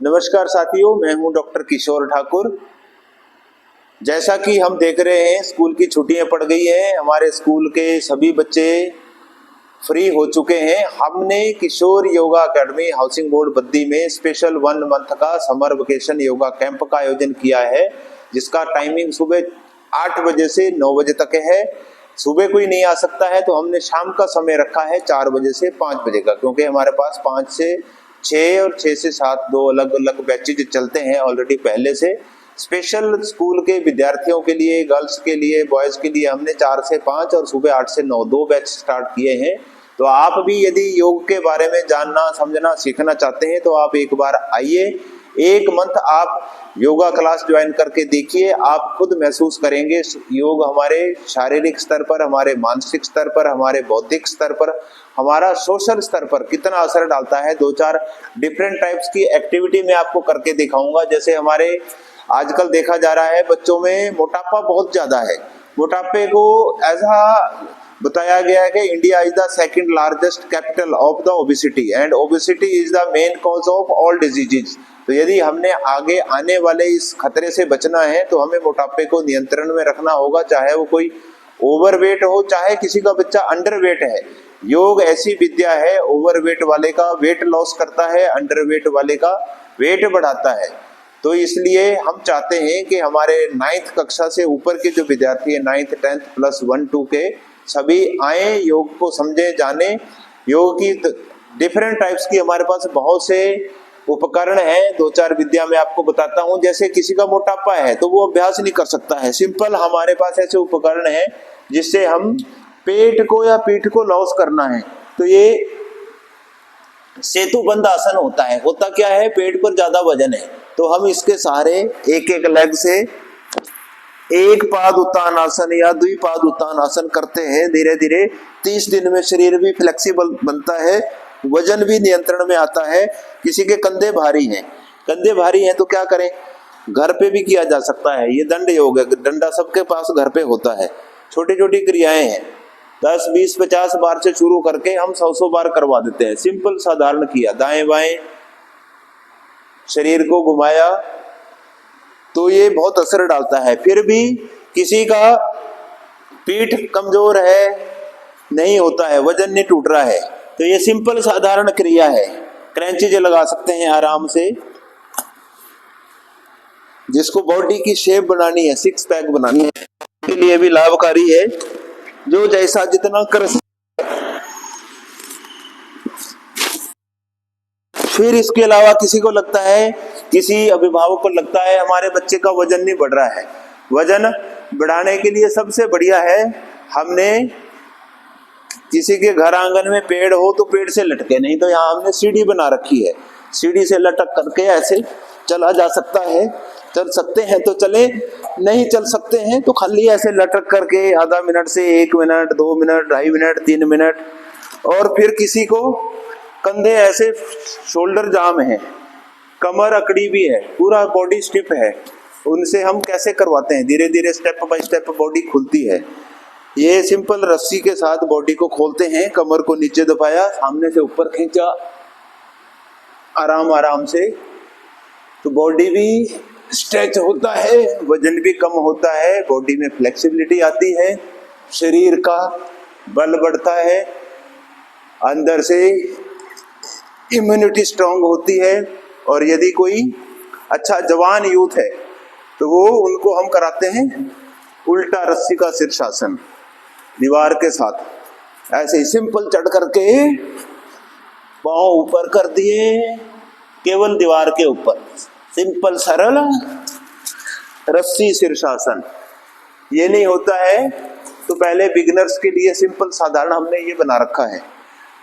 नमस्कार साथियों, मैं हूं डॉक्टर किशोर ठाकुर। जैसा कि हम देख रहे हैं, स्कूल की छुट्टियां पड़ गई हैं, हमारे स्कूल के सभी बच्चे फ्री हो चुके हैं। हमने Kishore yoga academy housing board Baddi में स्पेशल 1 मंथ का समर वेकेशन योगा कैंप का आयोजन किया है, जिसका टाइमिंग सुबह 8 बजे से 9 बजे तक है। सुबह कोई नहीं आ सकता है तो हमने शाम का समय रखा है 4 बजे से 5 बजे का, क्योंकि हमारे पास 5 से 6 और 6 से 7 दो अलग अलग बैचेज चलते हैं ऑलरेडी पहले से। स्पेशल स्कूल के विद्यार्थियों के लिए, गर्ल्स के लिए, बॉयज के लिए हमने 4 से 5 और सुबह 8 से 9 दो बैच स्टार्ट किए हैं। तो आप भी यदि योग के बारे में जानना, समझना, सीखना चाहते हैं तो आप एक बार आइए, 1 मंथ आप योगा क्लास ज्वाइन करके देखिए। आप खुद महसूस करेंगे योग हमारे शारीरिक स्तर पर, हमारे मानसिक स्तर पर, हमारे बौद्धिक स्तर पर, हमारा सोशल स्तर पर कितना असर डालता है। 2-4 डिफरेंट टाइप्स की एक्टिविटी मैं आपको करके दिखाऊंगा। जैसे हमारे आजकल देखा जा रहा है बच्चों में मोटापा बहुत ज्यादा है। मोटापे को ऐसा बताया गया है कि India is the second largest capital of the obesity and obesity is the main cause of all diseases. तो यदि हमने आगे आने वाले इस खतरे से बचना है तो हमें मोटापे को नियंत्रण में रखना होगा, चाहे वो कोई ओवरवेट हो, चाहे किसी का बच्चा अंडरवेट है। योग ऐसी विद्या है, ओवरवेट वाले का वेट लॉस करता है, अंडरवेट वाले का वेट बढ़ाता है। तो इसलिए हम चाहते हैं कि हमारे 9th कक्षा से ऊपर के जो विद्यार्थी है, 9th 10th प्लस 1-2 के सभी आए, योग को समझे, जाने। योग की डिफरेंट टाइप्स की हमारे पास बहुत से उपकरण है। 2-4 विद्या में आपको बताता हूँ। जैसे किसी का मोटापा है तो वो अभ्यास नहीं कर सकता है, सिंपल हमारे पास ऐसे उपकरण है जिससे हम पेट को या पीठ को लॉस करना है तो ये सेतुबंद आसन होता है। होता क्या है, पेट पर ज्यादा वजन है तो हम इसके सहारे एक एक लेग से एक पाद उत्तान आसन या द्विपाद उत्तान आसन करते हैं। धीरे धीरे 30 दिन में शरीर भी फ्लेक्सिबल बनता है, वजन भी नियंत्रण में आता है। किसी के कंधे भारी हैं, कंधे भारी हैं तो क्या करें, घर पे भी किया जा सकता है। ये दंड योग है, डंडा सबके पास घर पे होता है। छोटी छोटी क्रियाएं हैं, 10, 20, 50 बार से शुरू करके हम 100 बार करवा देते हैं। सिंपल साधारण किया, दाएं बाएं शरीर को घुमाया तो ये बहुत असर डालता है। फिर भी किसी का पीठ कमजोर है, नहीं होता है, वजन नहीं टूट रहा है, तो ये सिंपल साधारण क्रिया है। क्रंचेज लगा सकते हैं आराम से। जिसको बॉडी की शेप बनानी है, 6 पैक बनानी है, के लिए भी लाभकारी है। जो जैसा जितना कर। फिर इसके अलावा किसी को लगता है, किसी अभिभावक को लगता है हमारे बच्चे का वजन नहीं बढ़ रहा है। वजन बढ़ाने के लिए सबसे बढ़िया है, हमने किसी के घर आंगन में पेड़ हो तो पेड़ से लटके, नहीं तो यहाँ हमने सीढ़ी बना रखी है, सीढ़ी से लटक करके ऐसे चला जा सकता है। चल सकते हैं तो चले, नहीं चल सकते हैं तो खाली ऐसे लटक करके आधा मिनट से 1 मिनट, 2 मिनट, 2.5 मिनट, 3 मिनट। और फिर किसी को कंधे ऐसे शोल्डर जाम है, कमर अकड़ी भी है, पूरा बॉडी स्टिफ है, उनसे हम कैसे करवाते हैं, धीरे धीरे स्टेप बाय स्टेप बॉडी खुलती है। ये सिंपल रस्सी के साथ बॉडी को खोलते हैं, कमर को नीचे दबाया, सामने से ऊपर खींचा, आराम आराम से, तो बॉडी भी स्ट्रेच होता है, वजन भी कम होता है, बॉडी में फ्लेक्सिबिलिटी आती है, शरीर का बल बढ़ता है, अंदर से इम्यूनिटी स्ट्रांग होती है। और यदि कोई अच्छा जवान यूथ है तो वो उनको हम कराते हैं उल्टा रस्सी का शीर्षासन दीवार के साथ, ऐसे ही सिंपल चढ़ करके पांव ऊपर कर दिए, केवल दीवार के ऊपर, सिंपल सरल रस्सी शीर्षासन। ये नहीं होता है तो पहले बिगिनर्स के लिए सिंपल साधारण हमने ये बना रखा है।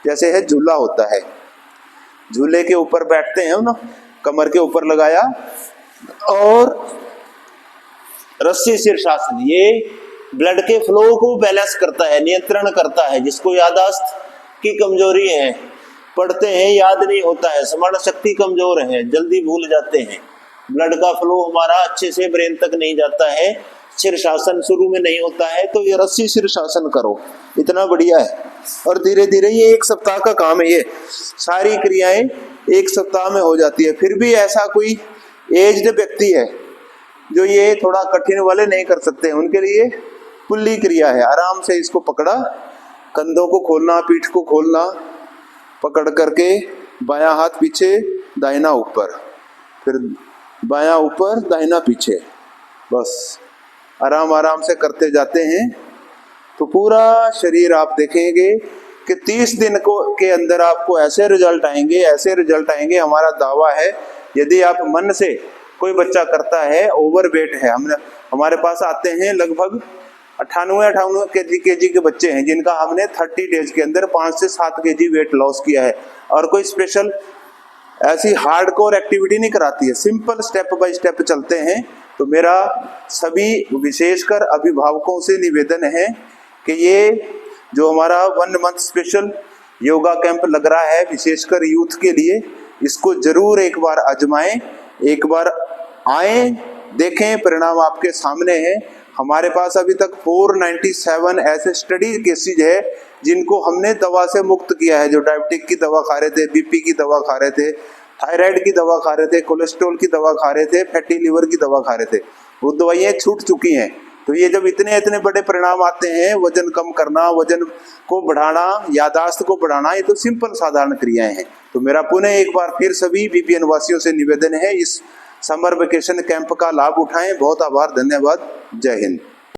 जैसे है झूला होता है, झूले के ऊपर बैठते हैं ना, कमर के ऊपर लगाया और रस्सी शीर्षासन, ये ब्लड के फ्लो को बैलेंस करता है, नियंत्रण करता है। जिसको याददाश्त की कमजोरी है, पढ़ते हैं याद नहीं होता है, स्मरण शक्ति कमजोर है, जल्दी भूल जाते हैं, ब्लड का फ्लो हमारा अच्छे से ब्रेन तक नहीं जाता है, शीर्षासन शुरू में नहीं होता है, तो ये रस्सी शीर्षासन करो, इतना बढ़िया है। और धीरे धीरे ये 1 सप्ताह का काम है, ये सारी क्रियाएं 1 सप्ताह में हो जाती है। फिर भी ऐसा कोई एज्ड व्यक्ति है जो ये थोड़ा कठिन वाले नहीं कर सकते, उनके लिए कुल्ली क्रिया है। आराम से इसको पकड़ा, कंधों को खोलना, पीठ को खोलना, पकड़ करके बायां हाथ पीछे, दाहिना ऊपर, फिर बायां ऊपर, दाहिना पीछे, बस आराम आराम से करते जाते हैं तो पूरा शरीर आप देखेंगे कि 30 दिन के अंदर आपको ऐसे रिजल्ट आएंगे, ऐसे रिजल्ट आएंगे। हमारा दावा है यदि आप मन से, कोई बच्चा करता है, ओवरवेट है, हमारे पास आते हैं लगभग 98 केजी के बच्चे हैं जिनका हमने 30 डेज के अंदर 5 से 7 केजी वेट लॉस किया है। और कोई स्पेशल ऐसी हार्डकोर एक्टिविटी नहीं कराती है, सिंपल स्टेप बाय स्टेप चलते हैं। तो मेरा सभी विशेषकर अभिभावकों से निवेदन है कि ये जो हमारा 1 मंथ स्पेशल योगा कैंप लग रहा है विशेषकर यूथ के लिए, इसको जरूर एक बार आजमाएं, एक बार आए, देखें, परिणाम आपके सामने है। हमारे पास अभी तक 497 ऐसे स्टडी केसेज है जिनको हमने दवा से मुक्त किया है, जो डायबिटिक की दवा खा रहे थे, बीपी की दवा खा रहे थे, थायराइड की दवा खा रहे थे, कोलेस्ट्रॉल की दवा खा रहे थे, फैटी लिवर की दवा खा रहे थे, वो दवाइयाँ छूट चुकी हैं। तो ये जब इतने इतने बड़े परिणाम आते हैं, वजन कम करना, वजन को बढ़ाना, यादाश्त को बढ़ाना, ये तो सिंपल साधारण क्रियाएं हैं। तो मेरा पुनः एक बार फिर सभी बीपीएन वासियों से निवेदन है, इस समर वेकेशन कैंप का लाभ उठाएं। बहुत आभार, धन्यवाद, जय हिंद।